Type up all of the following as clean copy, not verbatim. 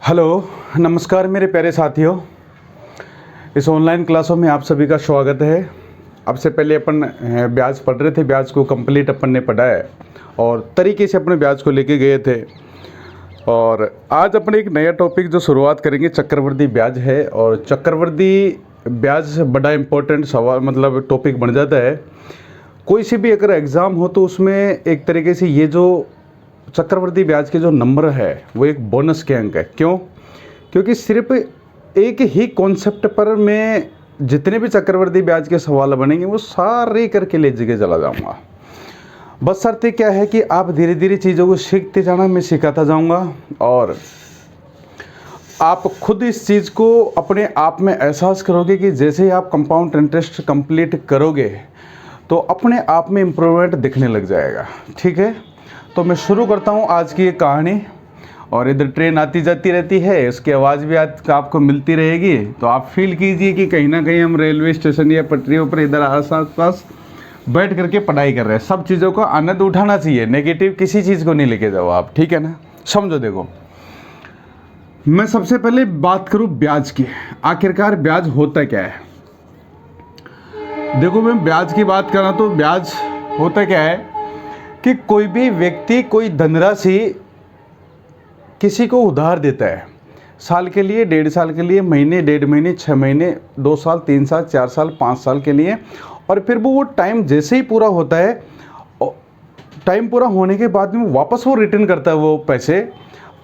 Hello, नमस्कार मेरे प्यारे साथियों। इस ऑनलाइन क्लासों में आप सभी का स्वागत है। अब से पहले अपन ब्याज पढ़ रहे थे, ब्याज को कंप्लीट अपन ने पढ़ा है और तरीके से अपने ब्याज को लेके गए थे। और आज अपन एक नया टॉपिक जो शुरुआत करेंगे चक्रवृद्धि ब्याज है। और चक्रवृद्धि ब्याज बड़ा इम्पोर्टेंट सवाल मतलब टॉपिक बन जाता है। कोई से भी अगर एग्ज़ाम हो तो उसमें एक तरीके से ये जो चक्रवृद्धि ब्याज के जो नंबर है वो एक बोनस के अंक है। क्यों? क्योंकि सिर्फ एक ही कॉन्सेप्ट पर मैं जितने भी चक्रवृद्धि ब्याज के सवाल बनेंगे वो सारे करके ले जगह चला जाऊंगा। बस शर्त क्या है कि आप धीरे धीरे चीज़ों को सीखते जाना, मैं सिखाता जाऊंगा और आप खुद इस चीज़ को अपने आप में एहसास करोगे कि जैसे ही आप कंपाउंड इंटरेस्ट कंप्लीट करोगे तो अपने आप में इम्प्रूवमेंट दिखने लग जाएगा। ठीक है, तो मैं शुरू करता हूँ आज की एक कहानी। और इधर ट्रेन आती जाती रहती है, उसकी आवाज़ भी आज आपको मिलती रहेगी, तो आप फील कीजिए कि कहीं ना कहीं हम रेलवे स्टेशन या पटरियों पर इधर आस पास बैठ करके पढ़ाई कर रहे हैं। सब चीज़ों का आनंद उठाना चाहिए, नेगेटिव किसी चीज़ को नहीं लेके जाओ आप। ठीक है ना? समझो, देखो मैं सबसे पहले बात करूँ ब्याज की। आखिरकार ब्याज होता क्या है? देखो, मैं ब्याज की बात कर रहा तो ब्याज होता क्या है कि कोई भी व्यक्ति कोई धनराशि किसी को उधार देता है, साल के लिए, 1.5 साल के लिए, महीने, 1.5 महीने, 6 महीने, 2 साल, 3 साल, 4 साल, 5 साल के लिए। और फिर वो टाइम जैसे ही पूरा होता है, टाइम पूरा होने के बाद में वापस वो रिटर्न करता है वो पैसे।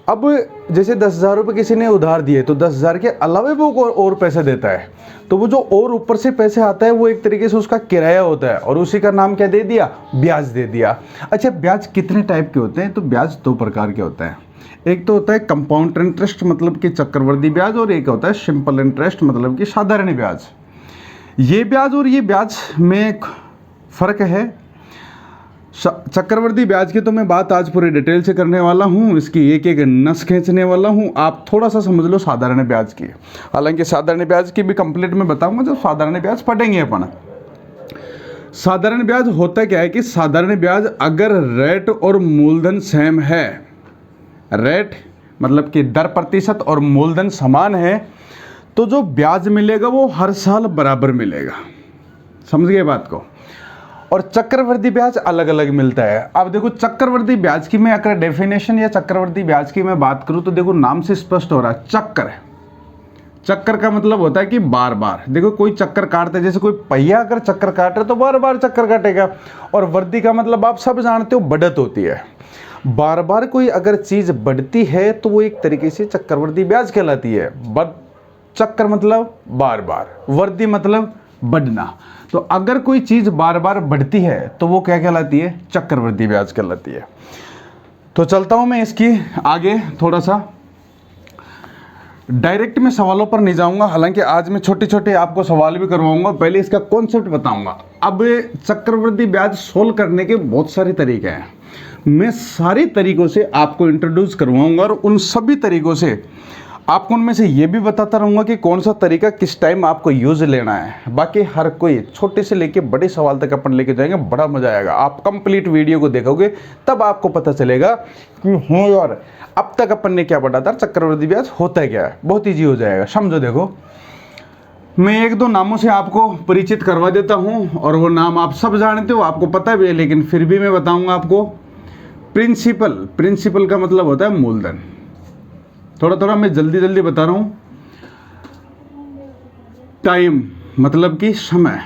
अब जैसे 10,000 रुपये किसी ने उधार दिए तो 10,000 के अलावा वो और पैसे देता है, तो वो जो और ऊपर से पैसे आता है वो एक तरीके से उसका किराया होता है और उसी का नाम क्या दे दिया? ब्याज दे दिया। अच्छा, ब्याज कितने टाइप के होते हैं? तो ब्याज 2 प्रकार के होते हैं। एक तो होता है कंपाउंड इंटरेस्ट मतलब कि चक्रवृद्धि ब्याज, और एक होता है सिंपल इंटरेस्ट मतलब कि साधारण ब्याज। ये ब्याज और ये ब्याज में फ़र्क है। चक्रवृद्धि ब्याज की तो मैं बात आज पूरी डिटेल से करने वाला हूँ, इसकी एक एक नस खींचने वाला हूँ। आप थोड़ा सा समझ लो साधारण ब्याज की। हालांकि साधारण ब्याज की भी कंप्लीट मैं बताऊंगा जब साधारण ब्याज पढ़ेंगे अपन। साधारण ब्याज होता क्या है कि साधारण ब्याज अगर रेट और मूलधन सेम है, रेट मतलब कि दर प्रतिशत और मूलधन समान है, तो जो ब्याज मिलेगा वो हर साल बराबर मिलेगा। समझ गए बात को? और चक्रवृद्धि ब्याज अलग अलग मिलता है। अब देखो, चक्रवृद्धि ब्याज की मैं अगर डेफिनेशन या चक्रवृद्धि ब्याज की मैं बात करूं तो देखो नाम से स्पष्ट हो रहा है, चक्र। चक्कर का मतलब होता है कि बार बार। देखो, कोई चक्कर काटता है, जैसे कोई पहिया अगर चक्कर काट रहा तो बार बार चक्कर काटेगा। और वृद्धि का मतलब आप सब जानते हो, बढ़त होती है। बार बार कोई अगर चीज बढ़ती है तो वो एक तरीके से चक्रवृद्धि ब्याज कहलाती है। चक्कर मतलब बार बार, वृद्धि मतलब बढ़ना। तो अगर कोई चीज बार बार बढ़ती है तो वो क्या कहलाती है? चक्रवृद्धि ब्याज कहलाती है। तो चलता हूं मैं इसकी आगे, थोड़ा सा डायरेक्ट में सवालों पर नहीं जाऊंगा। हालांकि आज मैं छोटे छोटे आपको सवाल भी करवाऊंगा, पहले इसका कॉन्सेप्ट बताऊंगा। अब चक्रवृद्धि ब्याज सोल्व करने के बहुत सारे तरीके हैं, मैं सारे तरीकों से आपको इंट्रोड्यूस करवाऊंगा और उन सभी तरीकों से आपको उनमें से ये भी बताता रहूँगा कि कौन सा तरीका किस टाइम आपको यूज़ लेना है। बाकी हर कोई छोटे से लेके बड़े सवाल तक अपन लेके जाएंगे, बड़ा मजा आएगा। आप कंप्लीट वीडियो को देखोगे तब आपको पता चलेगा कि हाँ यार, अब तक अपन ने क्या पढ़ा था, चक्रवृद्धि ब्याज होता है क्या है। बहुत ईजी हो जाएगा। समझो, देखो मैं 1-2 नामों से आपको परिचित करवा देता हूँ और वो नाम आप सब जानते हो, आपको पता भी है, लेकिन फिर भी मैं बताऊँगा आपको। प्रिंसिपल का मतलब होता है मूलधन। थोड़ा थोड़ा मैं जल्दी जल्दी बता रहा हूं। टाइम मतलब कि समय,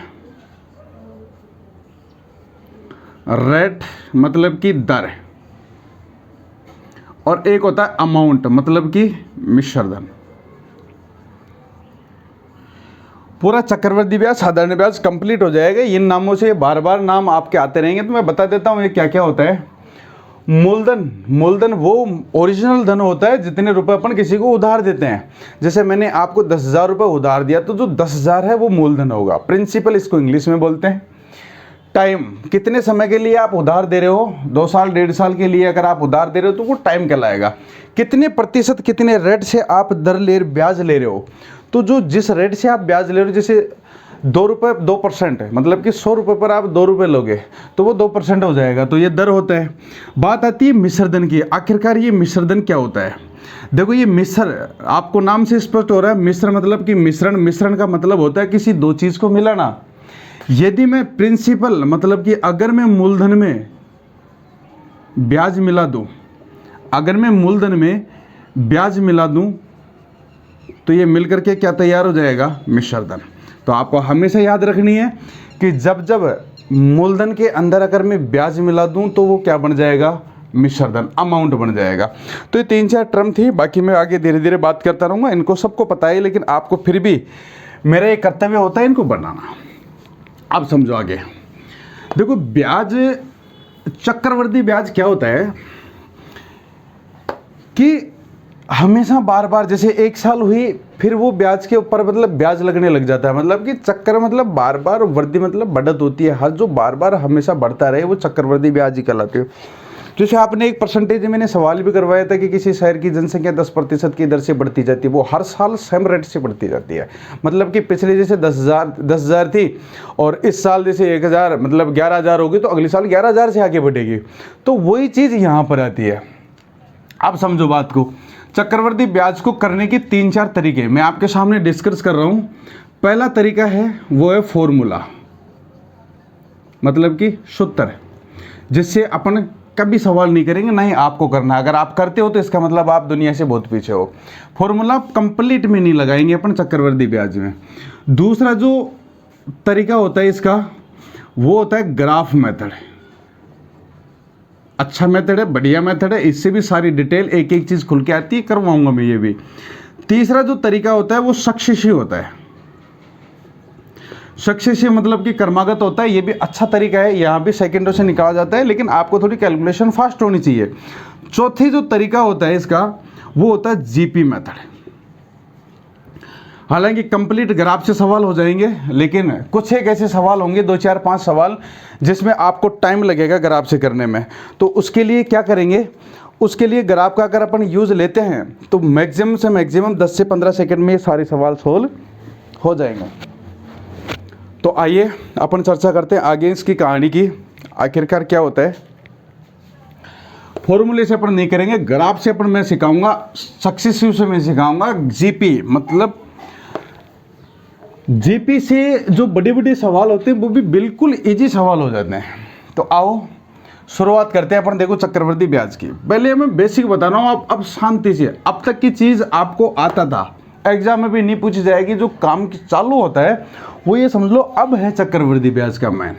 रेट मतलब कि दर, और एक होता है अमाउंट मतलब कि मिश्रधन। पूरा चक्रवृद्धि ब्याज, साधारण ब्याज कंप्लीट हो जाएगा। इन नामों से बार बार नाम आपके आते रहेंगे, तो मैं बता देता हूं ये क्या क्या होता है। मूलधन वो ओरिजिनल धन होता है जितने रुपए अपन किसी को उधार देते हैं। जैसे मैंने आपको 10,000 रुपये उधार दिया तो जो 10,000 है वो मूलधन होगा। प्रिंसिपल इसको इंग्लिश में बोलते हैं। टाइम, कितने समय के लिए आप उधार दे रहे हो, 2 साल, 1.5 साल के लिए अगर आप उधार दे रहे हो तो वो टाइम कहलाएगा। कितने प्रतिशत, कितने रेट से आप ब्याज ले रहे हो, तो जो जिस रेट से आप ब्याज ले रहे हो, जैसे 2% है, मतलब कि 100 रुपये पर आप 2 रुपये लोगे तो वो 2% हो जाएगा, तो ये दर होता है। बात आती है मिश्रधन की। आखिरकार ये मिश्रधन क्या होता है? देखो ये मिश्र, आपको नाम से स्पष्ट हो रहा है, मिश्र मतलब कि मिश्रण। मिश्रण का मतलब होता है किसी दो चीज़ को मिलाना। यदि मैं प्रिंसिपल मतलब कि अगर मैं मूलधन में ब्याज मिला दूं, अगर मैं मूलधन में ब्याज मिला दूं तो ये मिलकर के क्या तैयार हो जाएगा? मिश्रधन। तो आपको हमेशा याद रखनी है कि जब जब मूलधन के अंदर अगर मैं ब्याज मिला दूं तो वो क्या बन जाएगा? मिश्रधन, अमाउंट बन जाएगा। तो ये 3-4 टर्म थी, बाकी मैं आगे धीरे धीरे बात करता रहूँगा। इनको सबको पता है, लेकिन आपको फिर भी मेरा एक कर्तव्य होता है इनको बनाना। अब समझो आगे। देखो ब्याज, चक्रवृद्धि ब्याज क्या होता है कि हमेशा बार बार, जैसे 1 साल हुई फिर वो ब्याज के ऊपर मतलब ब्याज लगने लग जाता है। मतलब कि चक्र मतलब बार बार, वृद्धि मतलब बढ़त होती है। हर जो बार बार हमेशा बढ़ता रहे वो चक्रवृद्धि ब्याज ही कहलाते हैं। जैसे आपने एक परसेंटेज, मैंने सवाल भी करवाया था कि किसी शहर की जनसंख्या 10% की दर से बढ़ती जाती है, वो हर साल सेम रेट से बढ़ती जाती है। मतलब कि पिछले जैसे 10,000 थी और इस साल जैसे 1,000 मतलब 11,000 होगी, तो अगले साल 11,000 से आगे बढ़ेगी। तो वही चीज़ यहाँ पर आती है। आप समझो बात को। चक्रवृद्धि ब्याज को करने के 3-4 तरीके मैं आपके सामने डिस्कस कर रहा हूँ। पहला तरीका है वो है फॉर्मूला, मतलब कि सूत्र, जिससे अपन कभी सवाल नहीं करेंगे, ना ही आपको करना। अगर आप करते हो तो इसका मतलब आप दुनिया से बहुत पीछे हो। फॉर्मूला कंप्लीट में नहीं लगाएंगे अपन चक्रवृद्धि ब्याज में। दूसरा जो तरीका होता है इसका, वो होता है ग्राफ मेथड। अच्छा मेथड है, बढ़िया मेथड है, इससे भी सारी डिटेल एक एक चीज़ खुल के आती है, करवाऊंगा मैं ये भी। तीसरा जो तरीका होता है वो सक्सेसिव होता है। सक्सेसिव मतलब कि क्रमागत होता है। ये भी अच्छा तरीका है, यहाँ भी सेकंडों से निकाला जाता है, लेकिन आपको थोड़ी कैलकुलेशन फास्ट होनी चाहिए। चौथी जो तरीका होता है इसका, वो होता है जीपी मेथड। हालांकि कंप्लीट ग्राफ से सवाल हो जाएंगे, लेकिन कुछ एक ऐसे सवाल होंगे 2, 4, 5 सवाल जिसमें आपको टाइम लगेगा ग्राफ से करने में। तो उसके लिए क्या करेंगे, उसके लिए ग्राफ का अगर अपन यूज़ लेते हैं तो मैक्सिमम से मैक्सिमम 10 से 15 सेकंड में ये सारे सवाल सोल्व हो जाएंगे। तो आइए अपन चर्चा करते हैं आगे इसकी कहानी की। आखिरकार क्या होता है, फॉर्मूले से अपन नहीं करेंगे, ग्राफ से अपन मैं सिखाऊंगा, सक्सेसिव से मैं सिखाऊंगा। जीपी मतलब जीपी से जो बड़े बड़े सवाल होते हैं वो भी बिल्कुल इजी सवाल हो जाते हैं। तो आओ शुरुआत करते हैं अपन। देखो चक्रवृद्धि ब्याज की, पहले मैं बेसिक बता रहा हूँ, अब शांति से। अब तक की चीज़ आपको आता था, एग्जाम में भी नहीं पूछी जाएगी। जो काम चालू होता है वो ये समझ लो अब है चक्रवृद्धि ब्याज का मैन।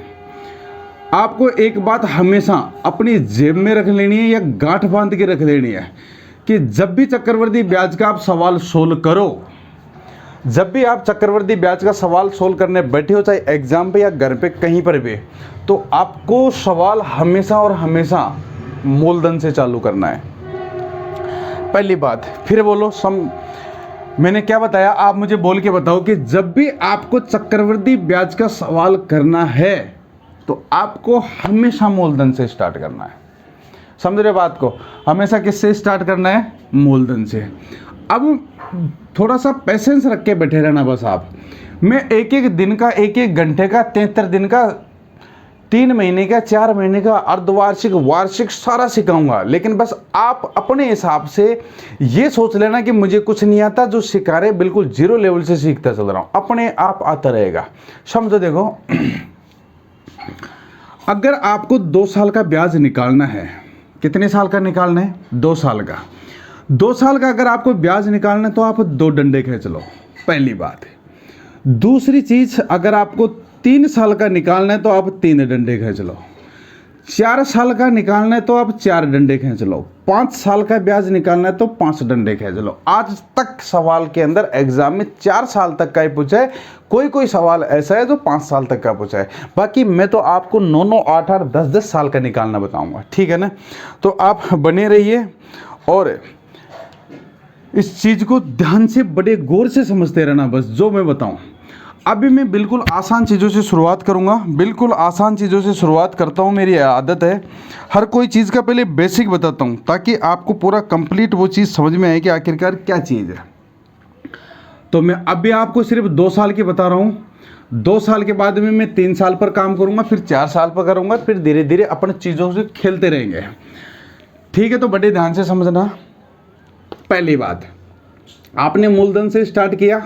आपको एक बात हमेशा अपनी जेब में रख लेनी है या गांठ बांध के रख लेनी है कि जब भी चक्रवृद्धि ब्याज का आप सवाल सोल्व करो, जब भी आप चक्रवृद्धि ब्याज का सवाल सोल्व करने बैठे हो, चाहे एग्जाम पे या घर पे कहीं पर भी, तो आपको सवाल हमेशा और हमेशा मूलधन से चालू करना है। पहली बात। फिर बोलो मैंने क्या बताया, आप मुझे बोल के बताओ कि जब भी आपको चक्रवृद्धि ब्याज का सवाल करना है तो आपको हमेशा मूलधन से स्टार्ट करना है। समझ रहे बात को? हमेशा किससे स्टार्ट करना है? मूलधन से। अब थोड़ा सा पेशेंस रख के बैठे रहना बस आप। मैं एक एक दिन का, एक एक घंटे का, 73 दिन का, 3 महीने का, 4 महीने का, अर्धवार्षिक, वार्षिक सारा सिखाऊंगा। लेकिन बस आप अपने हिसाब से ये सोच लेना कि मुझे कुछ नहीं आता, जो सिखा रहे बिल्कुल 0 लेवल से सीखता चल रहा हूँ, अपने आप आता रहेगा। समझो देखो, अगर आपको 2 साल का ब्याज निकालना है, कितने साल का निकालना है? 2 साल का। 2 साल का अगर आपको ब्याज निकालना है तो आप 2 डंडे खींच लो, पहली बात है। दूसरी चीज, अगर आपको 3 साल का निकालना है तो आप 3 डंडे खींच लो। 4 साल का निकालना है तो आप 4 डंडे खींच लो। 5 साल का ब्याज निकालना है तो 5 डंडे खींच लो। आज तक सवाल के अंदर एग्जाम में 4 साल तक का ही पूछा है, कोई सवाल ऐसा है जो 5 साल तक का पूछा है। बाकी मैं तो आपको 9, 8, 10 साल का निकालना बताऊंगा, ठीक है ना? तो आप बने रहिए और इस चीज़ को ध्यान से, बड़े गौर से समझते रहना बस जो मैं बताऊं। अभी मैं बिल्कुल आसान चीज़ों से शुरुआत करूंगा, बिल्कुल आसान चीज़ों से शुरुआत करता हूं, मेरी आदत है। हर कोई चीज़ का पहले बेसिक बताता हूं ताकि आपको पूरा कंप्लीट वो चीज़ समझ में आए कि आखिरकार क्या चीज़ है। तो मैं अभी आपको सिर्फ 2 साल की बता रहा हूं। 2 साल के बाद में मैं 3 साल पर काम करूंगा, फिर 4 साल पर करूंगा, फिर धीरे धीरे अपन चीज़ों से खेलते रहेंगे। ठीक है, तो बड़े ध्यान से समझना। पहली बात, आपने मूलधन से स्टार्ट किया।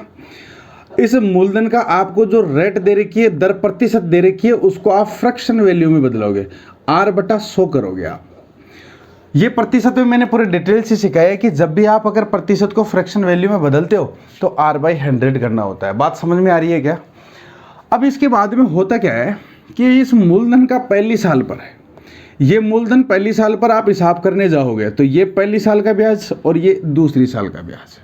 इस मूलधन का आपको जो रेट दे रखी है, दर प्रतिशत दे रखी है, उसको आप फ्रैक्शन वैल्यू में बदलोगे, R/100 करोगे आप। ये प्रतिशत में मैंने पूरे डिटेल से सिखाया है कि जब भी आप अगर प्रतिशत को फ्रैक्शन वैल्यू में बदलते हो तो R/100 करना होता है। बात समझ में आ रही है क्या? अब इसके बाद में होता क्या है कि इस मूलधन का पहली साल पर है, ये मूलधन पहली साल पर आप हिसाब करने जाओगे तो ये पहली साल का ब्याज और ये दूसरी साल का ब्याज।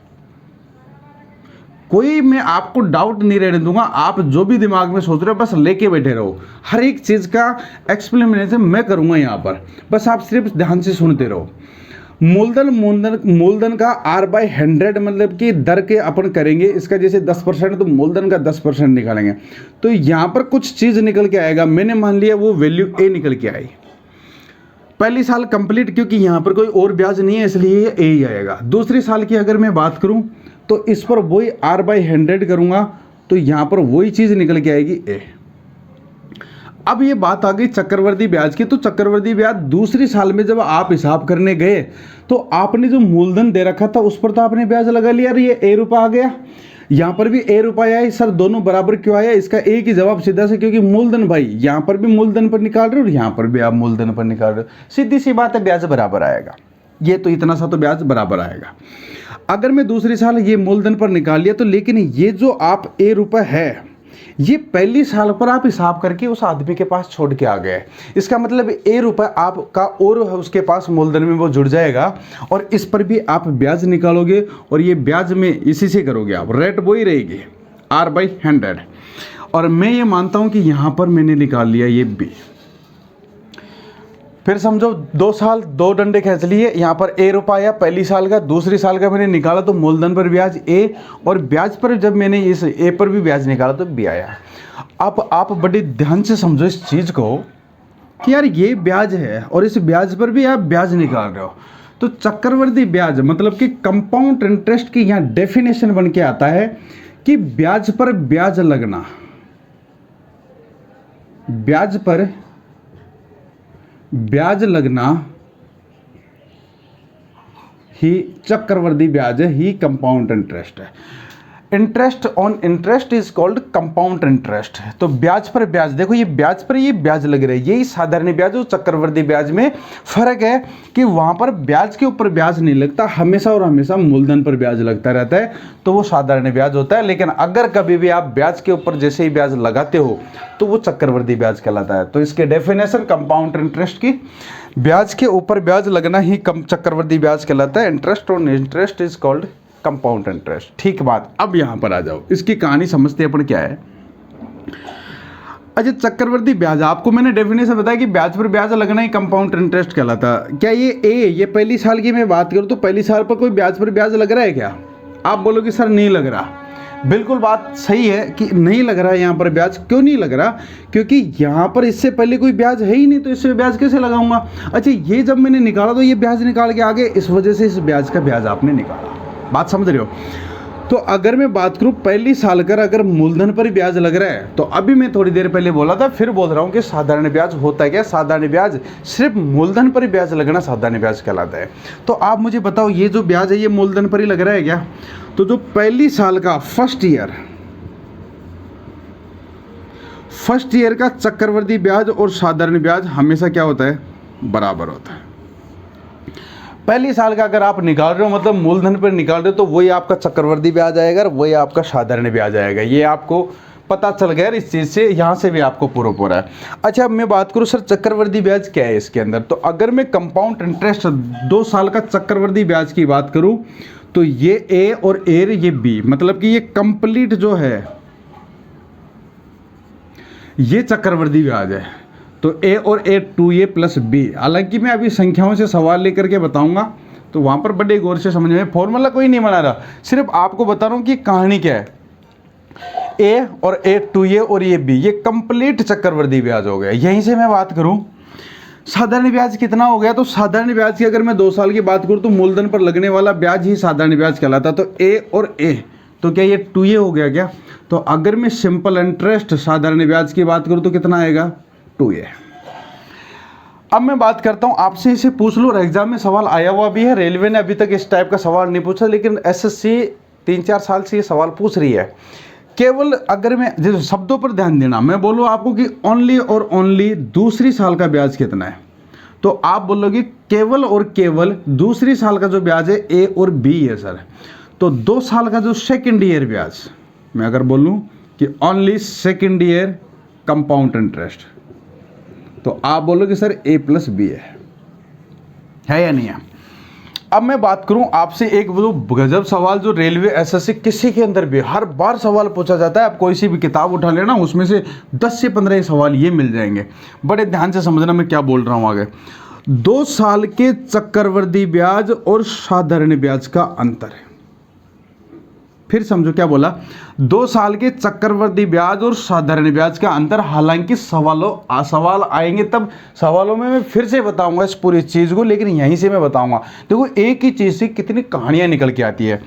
कोई मैं आपको डाउट नहीं रहने दूंगा, आप जो भी दिमाग में सोच रहे हो बस लेके बैठे रहो। हर एक चीज़ का एक्सप्लेनेशन मैं करूंगा यहाँ पर, बस आप सिर्फ ध्यान से सुनते रहो। मूलधन का R/100 मतलब कि दर के अपन करेंगे, इसका जैसे 10% तो मूलधन का 10% निकालेंगे, तो यहाँ पर कुछ चीज़ निकल के आएगा। मैंने मान लिया वो वैल्यू A निकल के आई। पहली साल कंप्लीट, क्योंकि यहाँ पर कोई और ब्याज नहीं है इसलिए ये A ही आएगा। दूसरी साल की अगर मैं बात करूँ तो इस पर वही R/100 करूँगा तो यहाँ पर वही चीज़ निकल के आएगी A। अब ये बात आ गई चक्रवर्ती ब्याज की। तो चक्रवर्ती ब्याज दूसरी साल में जब आप हिसाब करने गए तो आपने जो मूलधन दे रखा था उस पर तो आपने ब्याज लगा लिया, ये A रुपया आ गया, यहाँ पर भी A रुपया आया। सर दोनों बराबर क्यों आया? इसका एक ही जवाब सीधा से, क्योंकि मूलधन भाई यहाँ पर भी मूलधन पर निकाल रहे हो और यहाँ पर भी आप मूलधन पर निकाल रहे हो, सीधी सी बात है, ब्याज बराबर आएगा। ये तो इतना सा तो ब्याज बराबर आएगा। अगर मैं दूसरी साल ये मूलधन पर निकाल लिया तो, लेकिन ये जो आप A रुपया है ये पहली साल पर आप हिसाब करके उस आदमी के पास छोड़ के आ गए। इसका मतलब A रुपया आपका और उसके पास मूलधन में वो जुड़ जाएगा और इस पर भी आप ब्याज निकालोगे और ये ब्याज में इसी से करोगे आप, रेट वही रहेगी R/100। और मैं ये मानता हूँ कि यहाँ पर मैंने निकाल लिया ये B। फिर समझो 2 साल 2 डंडे खींच लिए, यहाँ पर A रुपया आया पहली साल का, दूसरी साल का मैंने निकाला तो मूलधन पर ब्याज A, और ब्याज पर जब मैंने इस A पर भी ब्याज निकाला तो B आया। अब आप बड़े ध्यान से समझो इस चीज़ को कि यार ये ब्याज है और इस ब्याज पर भी आप ब्याज निकाल रहे हो। तो चक्रवर्ती ब्याज मतलब कि कंपाउंड इंटरेस्ट की यहाँ डेफिनेशन बन के आता है कि ब्याज पर ब्याज लगना, ब्याज पर ब्याज लगना ही चक्रवर्ती ब्याज है, ही कंपाउंड इंटरेस्ट है। Interest on interest is called compound interest. तो ब्याज पर ब्याज, देखो ये ब्याज पर ये ब्याज लग रहा है, यही साधारण ब्याज और चक्रवर्ती ब्याज में फर्क है कि वहां पर ब्याज के ऊपर ब्याज नहीं लगता, हमेशा और हमेशा मूलधन पर ब्याज लगता रहता है, तो वो साधारण ब्याज होता है। लेकिन अगर कभी भी आप ब्याज के ऊपर जैसे ही ब्याज लगाते हो तो वो चक्रवर्ती ब्याज कहलाता है। तो इसके डेफिनेशन कंपाउंड इंटरेस्ट की, ब्याज के ऊपर ब्याज लगना ही चक्रवर्ती ब्याज कहलाता है। Interest on interest is called compound interest. ठीक बात, अब यहां पर आ जाओ, इसकी कहानी समझते अपन क्या है। अच्छा, चक्रवर्ती ब्याज आपको मैंने डेफिनेशन बताया कि ब्याज पर ब्याज लगना ही कंपाउंड इंटरेस्ट कहलाता। क्या ये पहली साल की मैं बात करूं तो पहली साल पर कोई ब्याज पर ब्याज लग रहा है क्या? आप बोलोगे सर नहीं लग रहा। बिल्कुल बात सही है कि नहीं लग रहा है यहाँ पर ब्याज। क्यों नहीं लग रहा? क्योंकि यहाँ पर इससे पहले कोई ब्याज है ही नहीं, तो इससे ब्याज कैसे लगाऊंगा? अच्छा, ये जब मैंने निकाला तो ये ब्याज निकाल के आगे, इस वजह से इस ब्याज का ब्याज आपने निकाला। बात समझ रहे हो? तो अगर मैं बात करूं पहली साल कर अगर मूलधन पर ही ब्याज लग रहा है, तो अभी मैं थोड़ी देर पहले बोला था, फिर बोल रहा हूं कि साधारण ब्याज होता है क्या? साधारण ब्याज सिर्फ मूलधन पर ही ब्याज लगना साधारण ब्याज कहलाता है। तो आप मुझे बताओ, ये जो ब्याज है ये मूलधन पर ही लग रहा है क्या? तो जो पहली साल का फर्स्ट ईयर का चक्रवर्ती ब्याज और साधारण ब्याज हमेशा क्या होता है? बराबर होता है। पहली साल का अगर आप निकाल रहे हो मतलब मूलधन पर निकाल रहे हो तो वही आपका चक्रवर्ती ब्याज आएगा और वही आपका साधारण ब्याज आएगा। ये आपको पता चल गया इस चीज़ से, यहाँ से भी आपको प्रूफ हो रहा है। अच्छा, अब मैं बात करूँ सर चक्रवर्ती ब्याज क्या है इसके अंदर, तो अगर मैं कंपाउंड इंटरेस्ट 2 साल का चक्रवर्ती ब्याज की बात करूँ तो ये A और ये B, मतलब कि ये कंप्लीट जो है ये चक्रवर्ती ब्याज है। तो A और A 2A प्लस B, हालांकि मैं अभी संख्याओं से सवाल लेकर के बताऊंगा तो वहां पर बड़े गौर से समझ में, फॉर्मूला कोई नहीं बना रहा, सिर्फ आपको बता रहा हूं कि कहानी क्या है। A और A 2A और ये B, ये कंप्लीट चक्रवर्ती ब्याज हो गया। यहीं से मैं बात करूं साधारण ब्याज कितना हो गया, तो साधारण ब्याज की अगर मैं 2 साल की बात करूं तो मूलधन पर लगने वाला ब्याज ही साधारण ब्याज कहलाता। तो A और A तो क्या ये 2a हो गया क्या? तो अगर मैं सिंपल इंटरेस्ट साधारण ब्याज की बात करूँ तो कितना आएगा? 2a। अब मैं बात करता हूँ आपसे, इसे पूछ लो, और एग्जाम में सवाल आया हुआ भी है। रेलवे ने अभी तक इस टाइप का सवाल नहीं पूछा, लेकिन एसएससी 3-4 साल से ये सवाल पूछ रही है। केवल अगर मैं जैसे शब्दों पर ध्यान देना, मैं बोलूँ आपको कि ओनली और ओनली दूसरी साल का ब्याज कितना है, तो आप बोलोगे केवल और केवल दूसरी साल का जो ब्याज है ए और बी है सर। तो 2 साल का जो सेकेंड ईयर ब्याज, मैं अगर बोलूँ कि only second year compound interest, तो आप बोलोगे सर ए प्लस बी है या नहीं है? अब मैं बात करूं आपसे, एक वो गजब सवाल जो रेलवे एसएससी किसी के अंदर भी हर बार सवाल पूछा जाता है। आप कोई सी भी किताब उठा लेना, उसमें से 10 से 15 सवाल ये मिल जाएंगे। बड़े ध्यान से समझना मैं क्या बोल रहा हूं आगे। 2 साल के चक्रवृद्धि ब्याज और साधारण ब्याज का अंतर है। फिर समझो क्या बोला, 2 साल के चक्रवृद्धि ब्याज और साधारण ब्याज का अंतर। हालांकि सवाल आएंगे तब सवालों में मैं फिर से बताऊंगा इस पूरी चीज को, लेकिन यहीं से मैं बताऊंगा। देखो एक ही चीज से कितनी कहानियां निकल के आती है।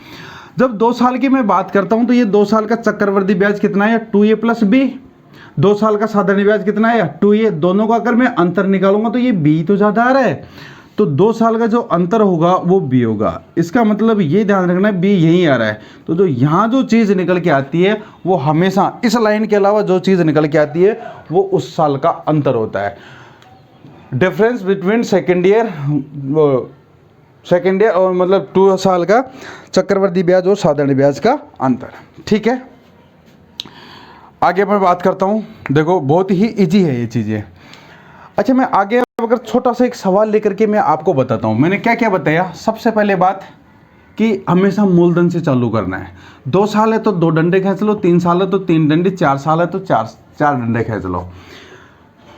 जब 2 साल की मैं बात करता हूं तो ये 2 साल का चक्रवृद्धि ब्याज कितना है? 2a plus B. 2 साल का साधारण ब्याज कितना है? 2a। दोनों का अगर मैं अंतर निकालूंगा तो ये b तो ज्यादा आ रहा है, तो 2 साल का जो अंतर होगा वो b होगा। इसका मतलब ये ध्यान रखना है b यहीं आ रहा है, तो जो यहाँ जो चीज़ निकल के आती है वो हमेशा इस लाइन के अलावा जो चीज़ निकल के आती है वो उस साल का अंतर होता है। डिफरेंस बिटवीन सेकेंड ईयर और मतलब 2 साल का चक्रवृद्धि ब्याज और साधारण ब्याज का अंतर। ठीक है, आगे मैं बात करता हूँ। देखो बहुत ही इजी है ये चीज़ें। अच्छा, मैं आगे अगर छोटा सा एक सवाल लेकर के मैं आपको बताता हूँ। मैंने क्या क्या बताया? सबसे पहले बात कि हमेशा मूलधन से चालू करना है। 2 साल है तो 2 डंडे खींच लो, 3 साल है तो 3 डंडे, 4 साल है तो 4 डंडे खींच लो।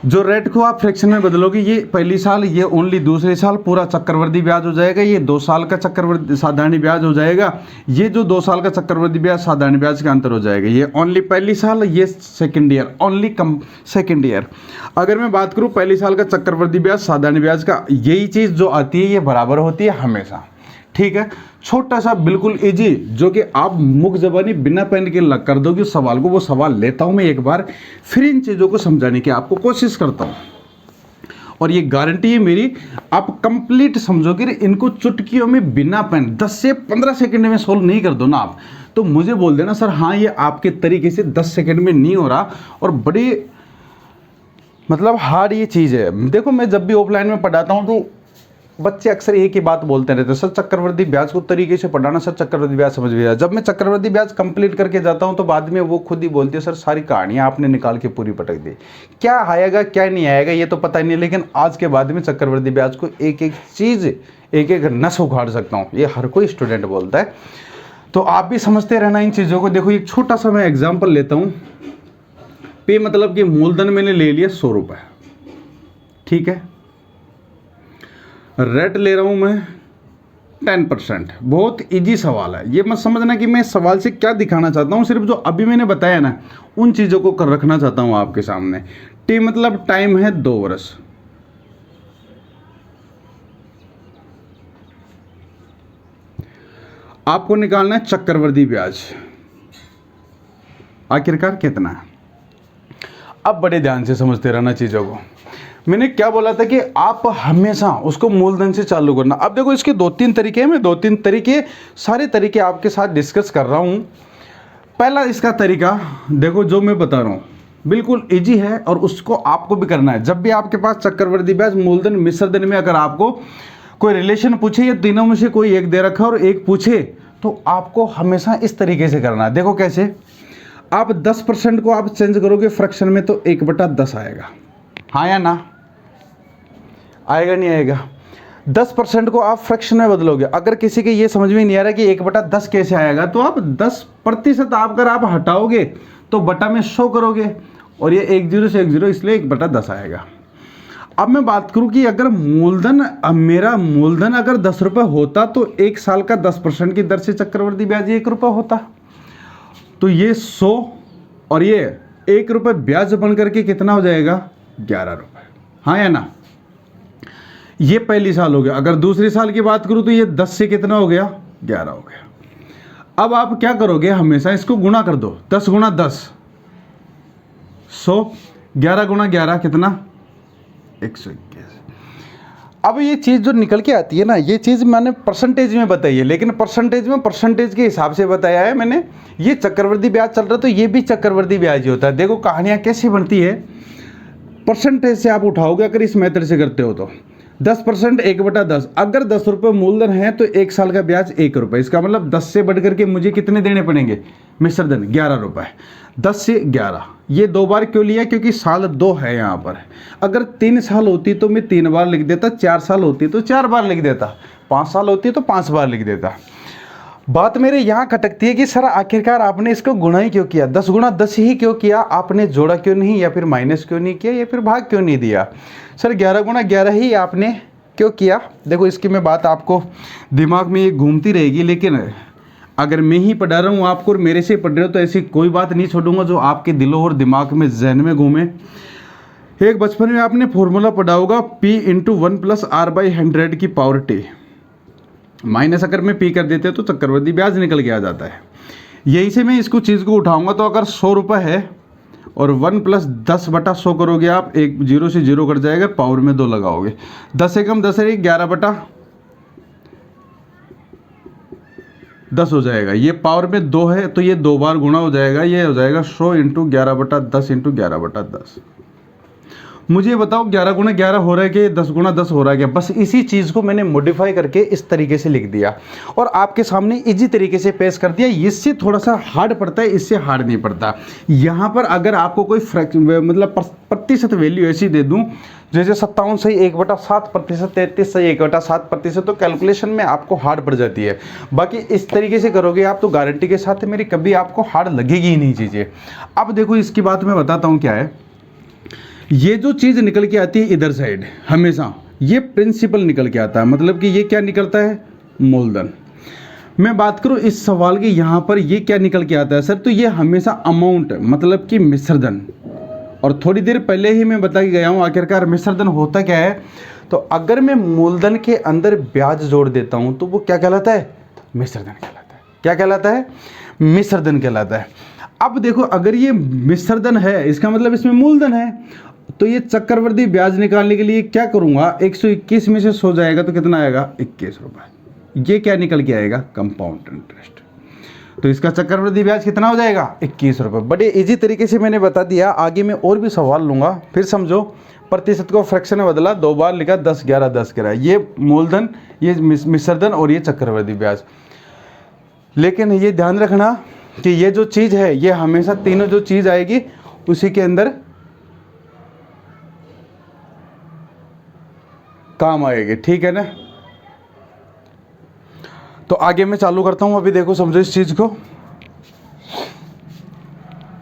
जो रेट को आप फ्रैक्शन में बदलोगे, ये पहली साल, ये ओनली दूसरे साल पूरा चक्रवृद्धि ब्याज हो जाएगा। ये 2 साल का चक्रवृद्धि साधारण ब्याज हो जाएगा। ये जो 2 साल का चक्रवृद्धि ब्याज साधारण ब्याज का अंतर हो जाएगा। ये ओनली पहली साल, ये second year, only come second year. अगर मैं बात करूँ पहली साल का चक्रवृद्धि ब्याज साधारण ब्याज का, यही चीज़ जो आती है ये बराबर होती है हमेशा। ठीक है, छोटा सा बिल्कुल इजी, जो कि आप मुख जबानी बिना पेन के लग कर दोगे सवाल को, वो सवाल लेता हूं मैं एक बार, फिर इन चीज़ों को समझाने की आपको कोशिश करता हूं, और ये गारंटी है मेरी, आप कंप्लीट समझोगे। इनको चुटकियों में बिना पेन 10 से 15 सेकंड में सोल्व नहीं कर दो ना आप, तो मुझे बोल देना सर हाँ ये आपके तरीके से 10 सेकंड में नहीं हो रहा, और बड़ी मतलब हार्ड ये चीज़ है। देखो मैं जब भी ऑफलाइन में पढ़ाता हूँ तो बच्चे अक्सर एक ही बात बोलते रहते हैं, सर चक्रवृद्धि ब्याज को तरीके से पढ़ाना, सर चक्रवृद्धि ब्याज समझ में आया। जब मैं चक्रवृद्धि ब्याज कंप्लीट करके जाता हूं तो बाद में वो खुद ही बोलती है सर सारी कहानियां आपने निकाल के पूरी पटक दी, क्या आएगा क्या नहीं आएगा ये तो पता ही नहीं, लेकिन आज के बाद में चक्रवृद्धि ब्याज को एक एक चीज़, एक एक नस उखाड़ सकता हूँ, ये हर कोई स्टूडेंट बोलता है। तो आप भी समझते रहना इन चीज़ों को। देखो एक छोटा सा मैं एग्जाम्पल लेता हूँ। पे मतलब कि मूलधन मैंने ले लिया 100 रुपये, ठीक है, रेट ले रहा हूं मैं 10%। बहुत इजी सवाल है, ये मत समझना कि मैं सवाल से क्या दिखाना चाहता हूं, सिर्फ जो अभी मैंने बताया ना उन चीज़ों को कर रखना चाहता हूं आपके सामने। टी मतलब टाइम है 2 वर्ष, आपको निकालना है चक्रवृद्धि ब्याज आखिरकार कितना है। अब बड़े ध्यान से समझते रहना चीज़ों को। मैंने क्या बोला था कि आप हमेशा उसको मूलधन से चालू करना। अब देखो इसके 2-3 तरीके हैं, मैं 2-3 तरीके सारे तरीके आपके साथ डिस्कस कर रहा हूँ। पहला इसका तरीका देखो जो मैं बता रहा हूँ बिल्कुल इजी है, और उसको आपको भी करना है। जब भी आपके पास चक्रवृद्धि ब्याज मूलधन मिश्रधन में अगर आपको कोई रिलेशन पूछे, या तीनों में से कोई एक दे रखा और एक पूछे, तो आपको हमेशा इस तरीके से करना है। देखो कैसे, आप 10% को आप चेंज करोगे फ्रैक्शन में तो 1/10 आएगा, हाँ या ना? आएगा नहीं आएगा? 10% को आप फ्रैक्शन में बदलोगे। अगर किसी के ये समझ में नहीं आ रहा कि 1/10 कैसे आएगा, तो आप 10% आप अगर आप हटाओगे तो बटा में 100 करोगे, और ये 1 0 से 1 0, इसलिए 1/10 आएगा। अब मैं बात करूं कि अगर मूलधन, मेरा मूलधन अगर 10 रुपये होता तो 1 साल का 10% की दर से चक्रवृद्धि ब्याज 1 रुपये होता, तो ये 100 और ये 1 रुपये ब्याज बन करके कितना हो जाएगा? 11 रुपये, हाँ या ना? ये पहली साल हो गया। अगर दूसरी साल की बात करूं तो ये 10 से कितना हो गया? 11 हो गया। अब आप क्या करोगे, हमेशा इसको गुणा कर दो, 10 गुणा 10 100, 11 गुणा 11 कितना 121। अब ये चीज़ जो निकल के आती है ना, ये चीज़ मैंने परसेंटेज में बताई है, लेकिन परसेंटेज के हिसाब से बताया है मैंने। ये चक्रवृद्धि ब्याज चल रहा है तो ये भी चक्रवृद्धि ब्याज ही होता है। देखो कहानियाँ कैसी बनती है, परसेंटेज से आप उठाओगे अगर इस मेथड से करते हो तो 10% 1/10। अगर 10 रुपये मूलधन है तो 1 साल का ब्याज 1 रुपये। इसका मतलब 10 से बढ़ करके मुझे कितने देने पड़ेंगे मिश्र धन, 11 रुपये। 10 से 11, ये 2 बार क्यों लिया, क्योंकि साल 2 है यहाँ पर। अगर 3 साल होती तो मैं 3 बार लिख देता, 4 साल होती तो 4 बार लिख देता, 5 साल होती तो 5 बार लिख देता। बात मेरे यहाँ खटकती है कि सर आखिरकार आपने इसको गुणा ही क्यों किया, 10 गुणा 10 ही क्यों किया, आपने जोड़ा क्यों नहीं, या फिर माइनस क्यों नहीं किया, या फिर भाग क्यों नहीं दिया। सर 11 गुणा 11 ही आपने क्यों किया। देखो इसकी मैं बात आपको दिमाग में ये घूमती रहेगी, लेकिन अगर मैं ही पढ़ा रहा हूँ आपको और मेरे से पढ़ रहे हो तो ऐसी कोई बात नहीं छोड़ूंगा जो आपके दिलों और दिमाग में जहन में घूमे। एक बचपन में आपने फॉर्मूला पढ़ा होगा P × 1 + R/100 की पावर T, माइनस अगर मैं P कर देते तो चक्रवृद्धि ब्याज निकल के आ जाता है। यहीं से मैं इसको चीज़ को उठाऊंगा तो अगर 100 रुपये है और 1 + 10/100 करोगे आप, एक 0 से 0 कट जाएगा, पावर में 2 लगाओगे, 10 से कम 10 है 11/10 हो जाएगा। ये पावर में 2 है तो ये 2 बार गुणा हो जाएगा, ये हो जाएगा 100 × 11/10 × 11/10। मुझे बताओ 11 गुणा 11 हो रहा है कि 10 गुणा 10 हो रहा है क्या। बस इसी चीज़ को मैंने मॉडिफाई करके इस तरीके से लिख दिया और आपके सामने इजी तरीके से पेश कर दिया। इससे थोड़ा सा हार्ड पड़ता है, इससे हार्ड नहीं पड़ता। यहाँ पर अगर आपको कोई मतलब प्रतिशत वैल्यू ऐसी दे दूँ जैसे 57 सही 1/7%, 33 सही 1/7%, तो कैलकुलेशन में आपको हार्ड पड़ जाती है। बाकी इस तरीके से करोगे आप तो गारंटी के साथ मेरी कभी आपको हार्ड लगेगी ही नहीं चीज़ें। अब देखो इसकी बात मैं बताता हूँ क्या है। ये जो चीज़ निकल के आती है इधर साइड, हमेशा ये प्रिंसिपल निकल के आता है, मतलब कि ये क्या निकलता है, मूलधन। मैं बात करूँ इस सवाल की, यहाँ पर ये क्या निकल के आता है सर, तो ये हमेशा अमाउंट मतलब कि मिश्रधन। और थोड़ी देर पहले ही मैं बता के गया हूँ आखिरकार मिश्रधन होता क्या है। तो अगर मैं मूलधन के अंदर ब्याज जोड़ देता हूँ तो वो क्या कहलाता है, मिश्रधन कहलाता है। क्या कहलाता है, मिश्रधन कहलाता है। अब देखो अगर ये मिश्रधन है इसका मतलब इसमें मूलधन है, तो ये चक्रवृद्धि ब्याज निकालने के लिए क्या करूंगा, 121 में से 100 जाएगा तो कितना आएगा, 21 रुपये। ये क्या निकल के आएगा, कंपाउंड इंटरेस्ट। तो इसका चक्रवृद्धि ब्याज कितना हो जाएगा, 21 रुपये। बड़े इजी तरीके से मैंने बता दिया। आगे मैं और भी सवाल लूंगा, फिर समझो। प्रतिशत को फ्रैक्शन में बदला, 2 बार लिखा, 10 11 10 11। ये मूलधन, ये मिश्रधन और ये चक्रवृद्धि ब्याज। लेकिन ये ध्यान रखना कि ये जो चीज़ है ये हमेशा तीनों जो चीज़ आएगी उसी के अंदर काम आएगी, ठीक है ना। तो आगे मैं चालू करता हूं। अभी देखो समझो इस चीज को।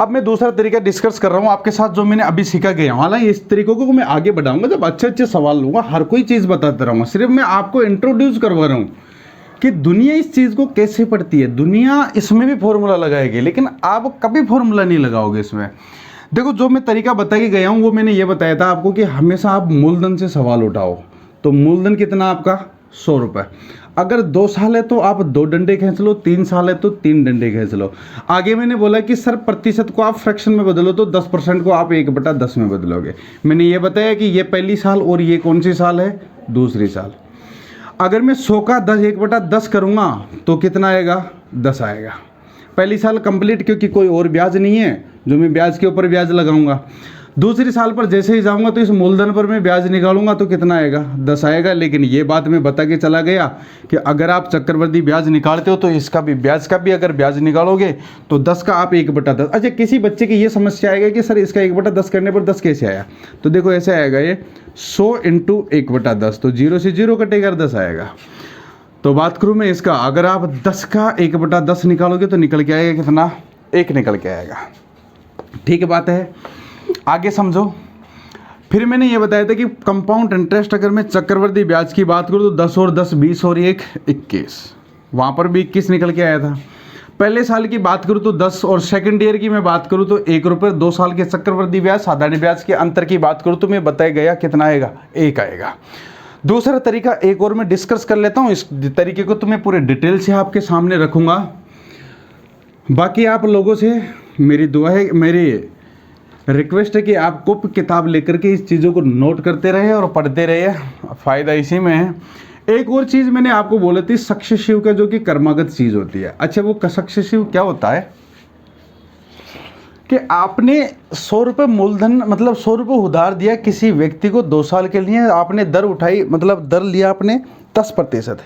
अब मैं दूसरा तरीका डिस्कस कर रहा हूं आपके साथ जो मैंने अभी सीखा गया। हालांकि इस तरीकों को मैं आगे बढ़ाऊंगा जब अच्छे अच्छे सवाल लूंगा, हर कोई चीज बताता रहूंगा। सिर्फ मैं आपको इंट्रोड्यूस करवा रहा हूं कि दुनिया इस चीज को कैसे पढ़ती है। दुनिया इसमें भी फॉर्मूला लगाएगी, लेकिन आप कभी फॉर्मूला नहीं लगाओगे इसमें। देखो जो मैं तरीका बता के गया हूं वो मैंने ये बताया था आपको कि हमेशा आप मूलधन से सवाल उठाओ। तो मूलधन कितना आपका, 100 रुपये। अगर 2 साल है तो आप 2 डंडे खींच लो, 3 साल है तो 3 डंडे खींच लो। आगे मैंने बोला कि सर प्रतिशत को आप फ्रैक्शन में बदलो तो 10% को आप 1/10 में बदलोगे। मैंने ये बताया कि ये पहली साल और ये कौन सी साल है, दूसरी साल। अगर मैं 100 का 1/10 करूँगा तो कितना आएगा, 10 आएगा। पहली साल कंप्लीट, क्योंकि कोई और ब्याज नहीं है जो मैं ब्याज के ऊपर ब्याज लगाऊंगा। दूसरी साल पर जैसे ही जाऊंगा तो इस मूलधन पर मैं ब्याज निकालूंगा तो कितना आएगा, 10 आएगा। लेकिन ये बात मैं बता के चला गया कि अगर आप चक्रवृद्धि ब्याज निकालते हो तो इसका भी ब्याज का भी अगर ब्याज निकालोगे तो 10 का आप 1/10। अच्छा, किसी बच्चे की ये समस्या आएगा कि सर इसका 1/10 करने पर 10 कैसे आया, तो देखो ऐसे आएगा ये 100 × 1/10, तो 0 से 0 कटेगा, 10 आएगा। तो बात करूँ मैं इसका, अगर आप 10 का 1/10 निकालोगे तो निकल के आएगा कितना, 1 निकल के आएगा। ठीक बात है, आगे समझो। फिर मैंने ये बताया था कि कंपाउंड इंटरेस्ट अगर मैं चक्रवृद्धि ब्याज की बात करूँ तो 10 और 10 20 और 1 21, वहाँ पर भी 21 निकल के आया था। पहले साल की बात करूँ तो 10 और सेकंड ईयर की मैं बात करूँ तो 1 रुपये। 2 साल के चक्रवृद्धि ब्याज साधारण ब्याज के अंतर की बात करूँ तो मैं बताया गया कितना आएगा, 1 आएगा। दूसरा तरीका एक और मैं डिस्कस कर लेता हूँ। इस तरीके को तो मैं पूरे डिटेल से आपके सामने रखूँगा। बाकी आप लोगों से मेरी दुआ है, मेरी रिक्वेस्ट है कि आप कॉपी किताब लेकर के इस चीज़ों को नोट करते रहे और पढ़ते रहे, फ़ायदा इसी में है। एक और चीज़ मैंने आपको बोली थी सक्सेसिव का, जो कि कर्मागत चीज़ होती है। अच्छा, वो सक्सेसिव क्या होता है कि आपने 100 रुपये मूलधन, मतलब 100 रुपये उधार दिया किसी व्यक्ति को 2 साल के लिए, आपने दर उठाई, मतलब दर लिया आपने 10%।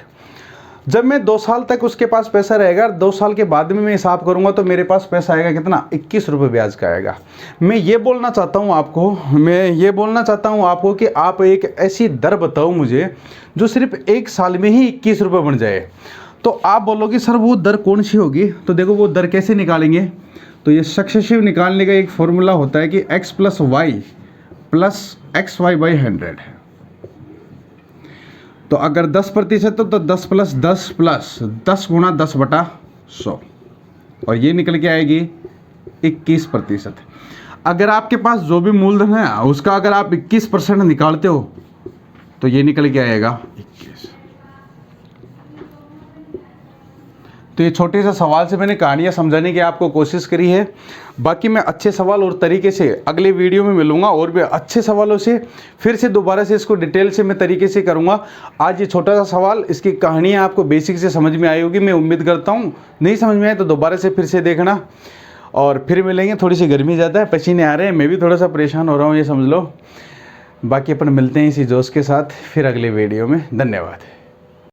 जब मैं 2 साल तक उसके पास पैसा रहेगा, 2 साल के बाद में मैं हिसाब करूंगा तो मेरे पास पैसा आएगा कितना, 21 रुपये ब्याज का आएगा। मैं ये बोलना चाहता हूँ आपको कि आप एक ऐसी दर बताओ मुझे जो सिर्फ 1 साल में ही 21 रुपये बन जाए। तो आप बोलोगे सर वो दर कौन सी होगी, तो देखो वो दर कैसे निकालेंगे। तो ये सक्सेसिव निकालने का एक फॉर्मूला होता है कि x + y + xy/100। तो अगर 10% हो तो 10 + 10 + 10 × 10/100, और ये निकल के आएगी 21%। अगर आपके पास जो भी मूलधन है उसका अगर आप 21% निकालते हो तो ये निकल के आएगा 21। तो ये छोटे से सवाल से मैंने कहानियाँ समझाने की आपको कोशिश करी है। बाकी मैं अच्छे सवाल और तरीके से अगले वीडियो में मिलूंगा, और भी अच्छे सवालों से फिर से दोबारा से इसको डिटेल से मैं तरीके से करूंगा। आज ये छोटा सा सवाल, इसकी कहानियाँ आपको बेसिक से समझ में आई होगी, मैं उम्मीद करता हूँ। नहीं समझ में आए तो दोबारा से फिर से देखना, और फिर मिलेंगे। थोड़ी सी गर्मी ज़्यादा है, पसीने आ रहे हैं, मैं भी थोड़ा सा परेशान हो रहा हूँ, ये समझ लो। बाकी अपन मिलते हैं इसी जोश के साथ फिर अगले वीडियो में। धन्यवाद।